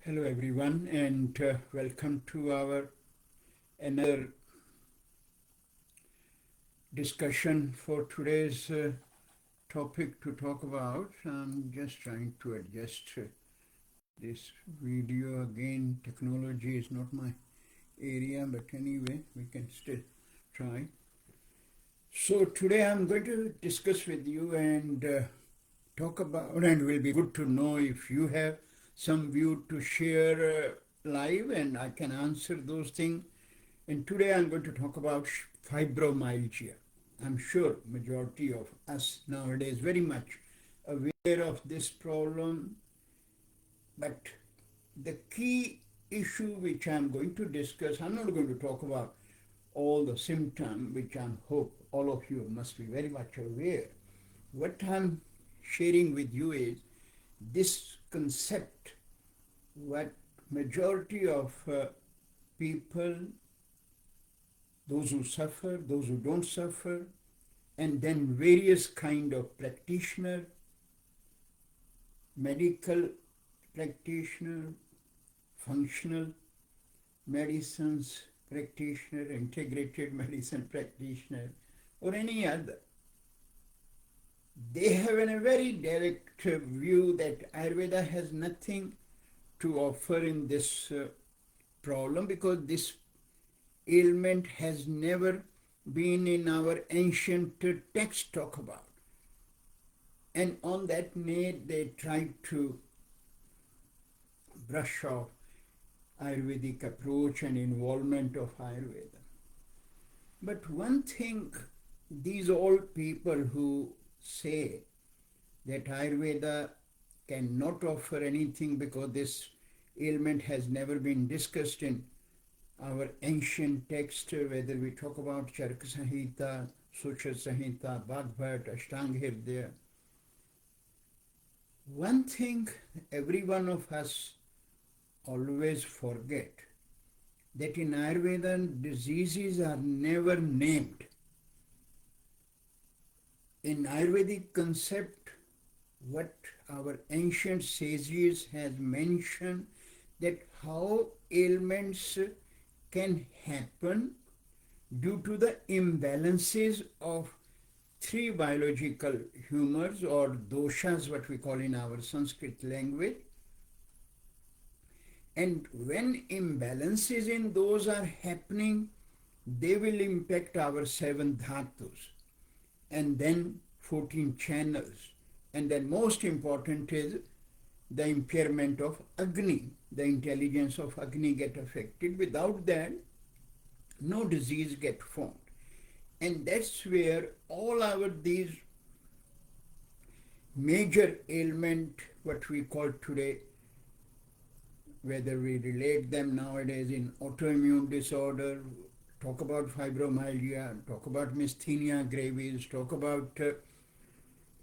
Hello everyone and welcome to our another discussion for today's topic to talk about. I'm just trying to adjust this video again. Technology is not my area, but anyway we can still try. So today I'm going to discuss with you and talk about, and it will be good to know if you have some view to share live and I can answer those things. And today I'm going to talk about fibromyalgia. I'm sure majority of us nowadays very much aware of this problem, but the key issue which I'm going to discuss, I'm not going to talk about all the symptoms, which I hope all of you must be very much aware. What I'm sharing with you is this concept, what majority of people, those who suffer, those who don't suffer, and then various kind of practitioner, medical practitioner, functional medicines practitioner, integrated medicine practitioner, or any other. They have a very direct view that Ayurveda has nothing to offer in this problem because this ailment has never been in our ancient text talk about. And on that note, they try to brush off Ayurvedic approach and involvement of Ayurveda. But one thing, these old people who say that Ayurveda cannot offer anything because this ailment has never been discussed in our ancient text, whether we talk about Charaka Samhita, Sucha Samhita, Bhagavad, Ashtanga Hridaya. One thing every one of us always forget, that in Ayurveda diseases are never named. In Ayurvedic concept, what our ancient sages has mentioned, that how ailments can happen due to the imbalances of three biological humors or doshas, what we call in our Sanskrit language. And when imbalances in those are happening, they will impact our 7 dhatus and then 14 channels. And then most important is the impairment of Agni, the intelligence of Agni get affected. Without that, no disease get formed. And that's where all our these major ailment, what we call today, whether we relate them nowadays in autoimmune disorder, talk about fibromyalgia, talk about myasthenia gravis, talk about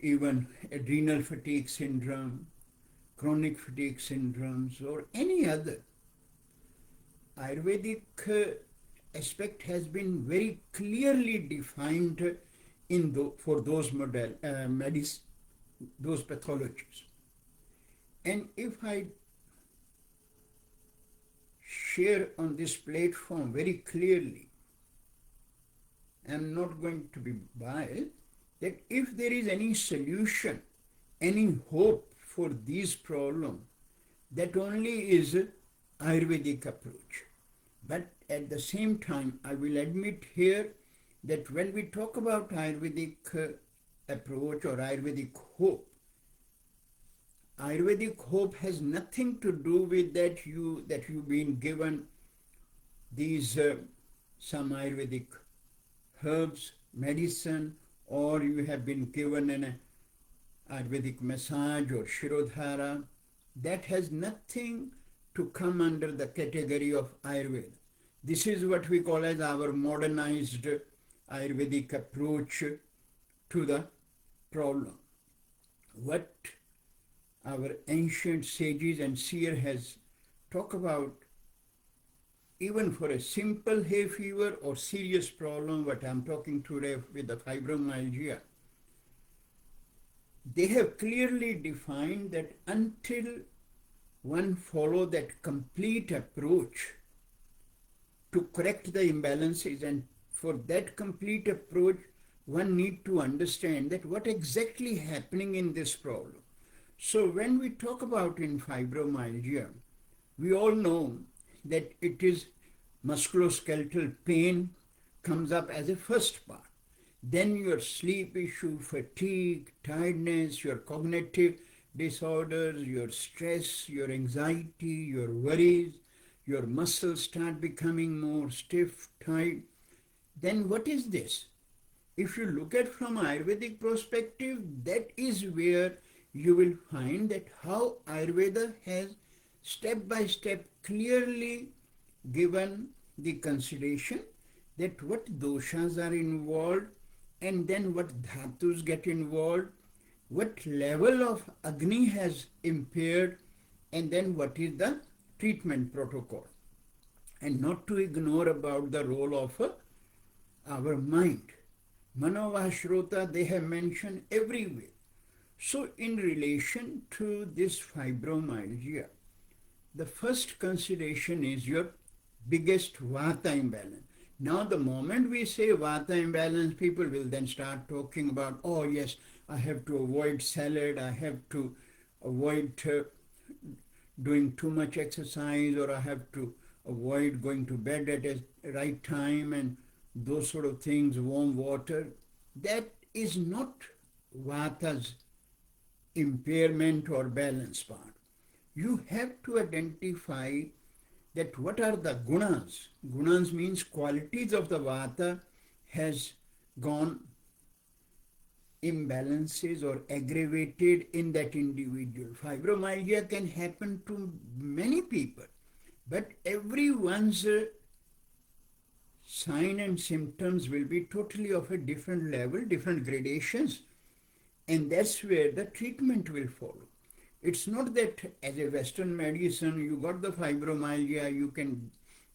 even adrenal fatigue syndrome, chronic fatigue syndromes, or any other. Ayurvedic aspect has been very clearly defined for those those pathologies. And if I share on this platform very clearly, I'm not going to be biased, that if there is any solution, any hope for these problems, that only is Ayurvedic approach. But at the same time, I will admit here that when we talk about Ayurvedic approach or Ayurvedic hope has nothing to do with that you've been given these some Ayurvedic herbs, medicine, or you have been given an Ayurvedic massage or Shirodhara. That has nothing to come under the category of Ayurveda. This is what we call as our modernized Ayurvedic approach to the problem. What our ancient sages and seer has talked about, even for a simple hay fever or serious problem, what I'm talking today with the fibromyalgia, they have clearly defined that until one follow that complete approach to correct the imbalances, and for that complete approach one need to understand that what exactly happening in this problem. So when we talk about in fibromyalgia, we all know that it is musculoskeletal pain comes up as a first part. Then your sleep issue, fatigue, tiredness, your cognitive disorders, your stress, your anxiety, your worries, your muscles start becoming more stiff, tight. Then what is this? If you look at from Ayurvedic perspective, that is where you will find that how Ayurveda has step by step clearly given the consideration that what doshas are involved, and then what dhatus get involved, what level of Agni has impaired, and then what is the treatment protocol. And not to ignore about the role of our mind. Manovashrota, they have mentioned everywhere. So in relation to this fibromyalgia, the first consideration is your biggest vata imbalance. Now the moment we say vata imbalance, people will then start talking about, oh yes, I have to avoid salad, I have to avoid doing too much exercise, or I have to avoid going to bed at a right time, and those sort of things, warm water. That is not vata's impairment or balance part. You have to identify that what are the gunas. Gunas means qualities of the vata has gone imbalances or aggravated in that individual. Fibromyalgia can happen to many people, but everyone's sign and symptoms will be totally of a different level, different gradations, and that's where the treatment will follow. It's not that as a Western medicine, you got the fibromyalgia, you can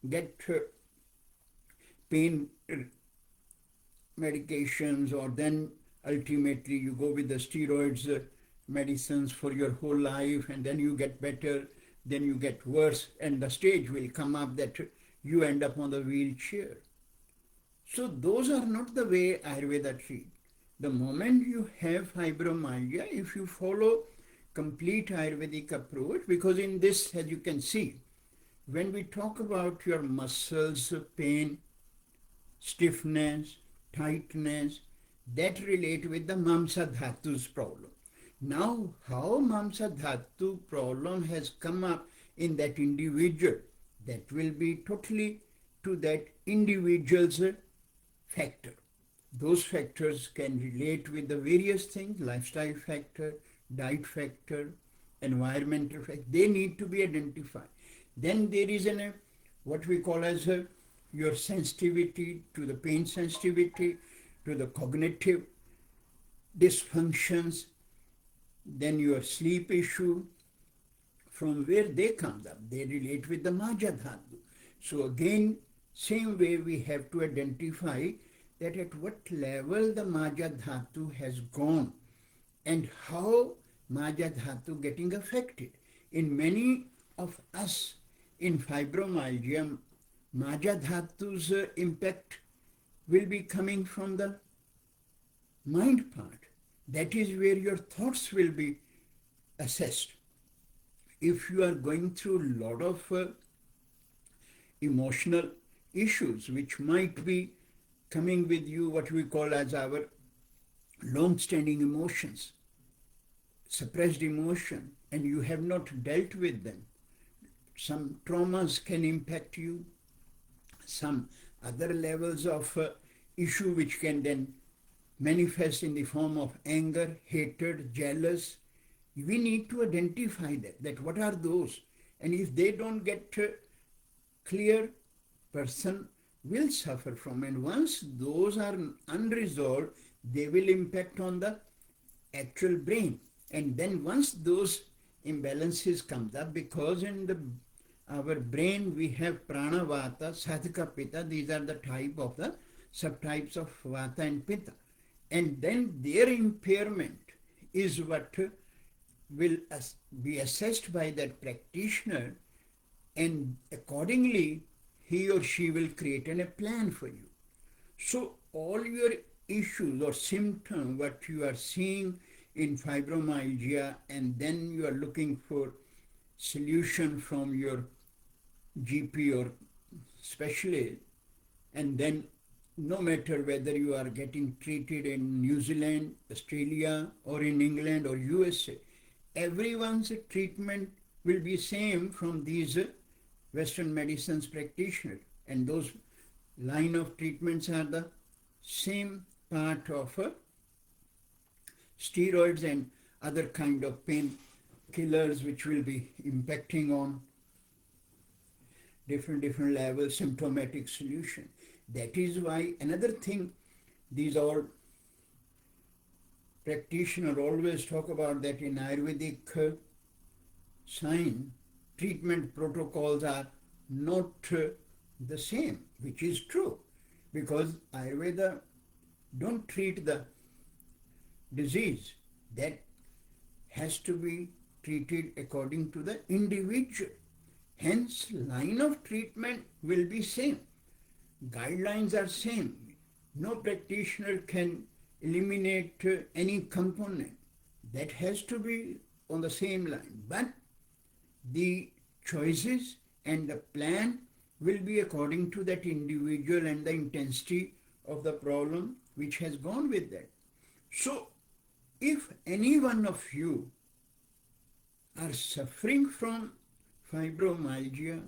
get pain medications, or then ultimately you go with the steroids medicines for your whole life, and then you get better, then you get worse, and the stage will come up that you end up on the wheelchair. So those are not the way Ayurveda treats. The moment you have fibromyalgia, if you follow complete Ayurvedic approach, because in this, as you can see, when we talk about your muscles, pain, stiffness, tightness, that relate with the Mamsa Dhatu's problem. Now, how Mamsa Dhatu problem has come up in that individual, that will be totally to that individual's factor. Those factors can relate with the various things, lifestyle factor, diet factor, environmental factor. They need to be identified. Then there is what we call as your sensitivity to the pain sensitivity, to the cognitive dysfunctions, then your sleep issue, from where they come up. They relate with the Maja Dhatu. So again, same way we have to identify that at what level the Maja Dhatu has gone and how Maja Dhatu getting affected. In many of us in fibromyalgia, Maja Dhatu's impact will be coming from the mind part. That is where your thoughts will be assessed. If you are going through a lot of emotional issues which might be coming with you, what we call as our long-standing emotions, suppressed emotion, and you have not dealt with them, some traumas can impact you, some other levels of issue which can then manifest in the form of anger, hatred, jealous. We need to identify that what are those, and if they don't get clear, person will suffer from, and once those are unresolved, they will impact on the actual brain. And then once those imbalances comes up, because in our brain we have prana, vata, sadhaka, pitta. These are the type of the subtypes of vata and pitta, and then their impairment is what will be assessed by that practitioner, and accordingly he or she will create a plan for you. So all your issues or symptoms, what you are seeing in fibromyalgia, and then you are looking for solution from your GP or specialist, and then no matter whether you are getting treated in New Zealand, Australia, or in England or USA, everyone's treatment will be same from these Western medicines practitioners, and those line of treatments are the same part of steroids and other kind of pain killers which will be impacting on different levels, symptomatic solution. That is why another thing, these all practitioners always talk about that in Ayurvedic science, treatment protocols are not the same, which is true, because Ayurveda don't treat the disease. That has to be treated according to the individual. Hence, line of treatment will be same. Guidelines are same. No practitioner can eliminate any component. That has to be on the same line. But the choices and the plan will be according to that individual and the intensity of the problem which has gone with that. So, if any one of you are suffering from fibromyalgia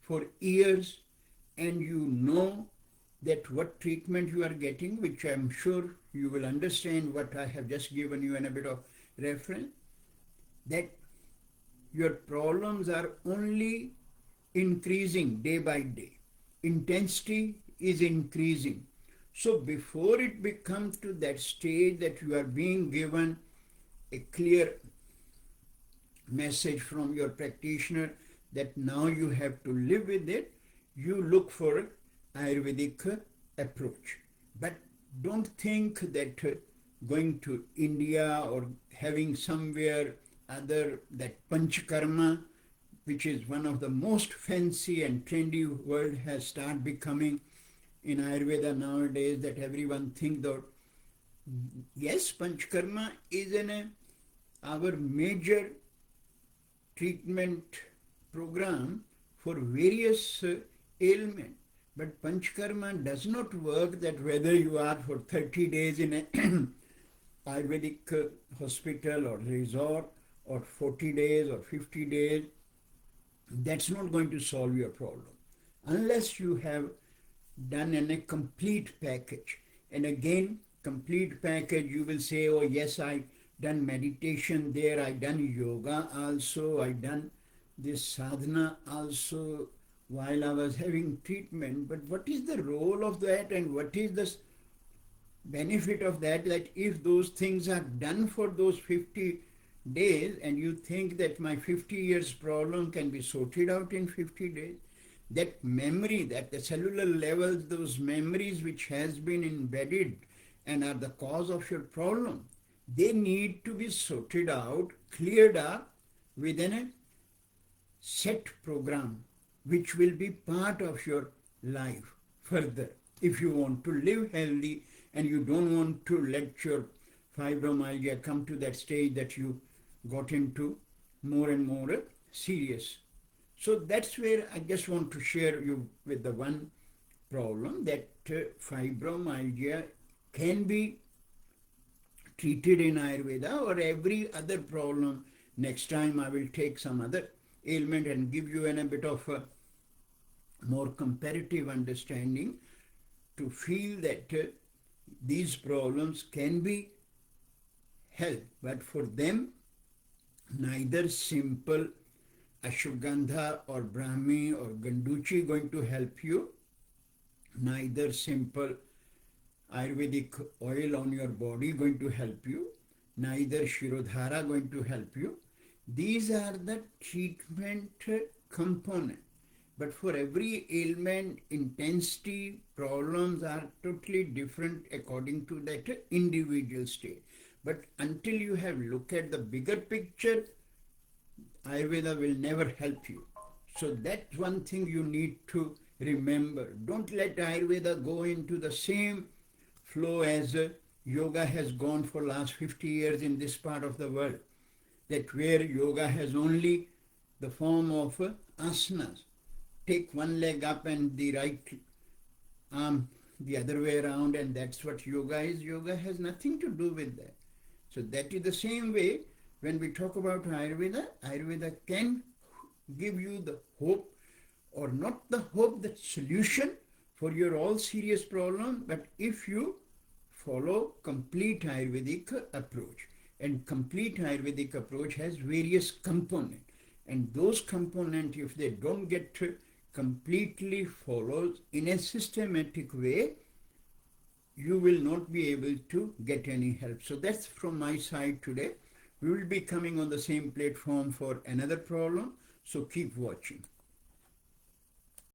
for years, and you know that what treatment you are getting, which I am sure you will understand what I have just given you in a bit of reference, that your problems are only increasing day by day. Intensity is increasing. So before it becomes to that stage that you are being given a clear message from your practitioner that now you have to live with it, you look for Ayurvedic approach. But don't think that going to India or having somewhere other that Panchakarma, which is one of the most fancy and trendy word, has started becoming in Ayurveda nowadays, that everyone thinks that yes, Panchakarma is our major treatment program for various ailments. But Panchakarma does not work that whether you are for 30 days in an Ayurvedic hospital or resort, or 40 days or 50 days, that's not going to solve your problem. Unless you have done a complete package. And again, complete package, you will say, oh yes, I done meditation there, I done yoga also, I done this sadhana also while I was having treatment. But what is the role of that, and what is the benefit of that, that if those things are done for those 50 days, and you think that my 50 years problem can be sorted out in 50 days, that memory, that the cellular levels, those memories which has been embedded and are the cause of your problem, they need to be sorted out, cleared up within a set program, which will be part of your life further. If you want to live healthy and you don't want to let your fibromyalgia come to that stage that you got into more and more serious. So that's where I just want to share you with the one problem, that fibromyalgia can be treated in Ayurveda, or every other problem. Next time I will take some other ailment and give you a bit of a more comparative understanding to feel that these problems can be helped. But for them, neither simple ashwagandha or brahmi or ganduchi going to help you, neither simple Ayurvedic oil on your body going to help you, neither Shirodhara going to help you. These are the treatment component. But for every ailment, intensity, problems are totally different according to that individual state. But until you have looked at the bigger picture, Ayurveda will never help you. So that's one thing you need to remember. Don't let Ayurveda go into the same flow as yoga has gone for last 50 years in this part of the world. That where yoga has only the form of asanas. Take one leg up and the right arm the other way around, and that's what yoga is. Yoga has nothing to do with that. So that is the same way when we talk about Ayurveda, Ayurveda can give you the hope, or not the hope, the solution for your all serious problem, but if you follow complete Ayurvedic approach. And complete Ayurvedic approach has various components. And those components, if they don't get completely followed in a systematic way, you will not be able to get any help. So that's from my side today. We will be coming on the same platform for another problem. So keep watching.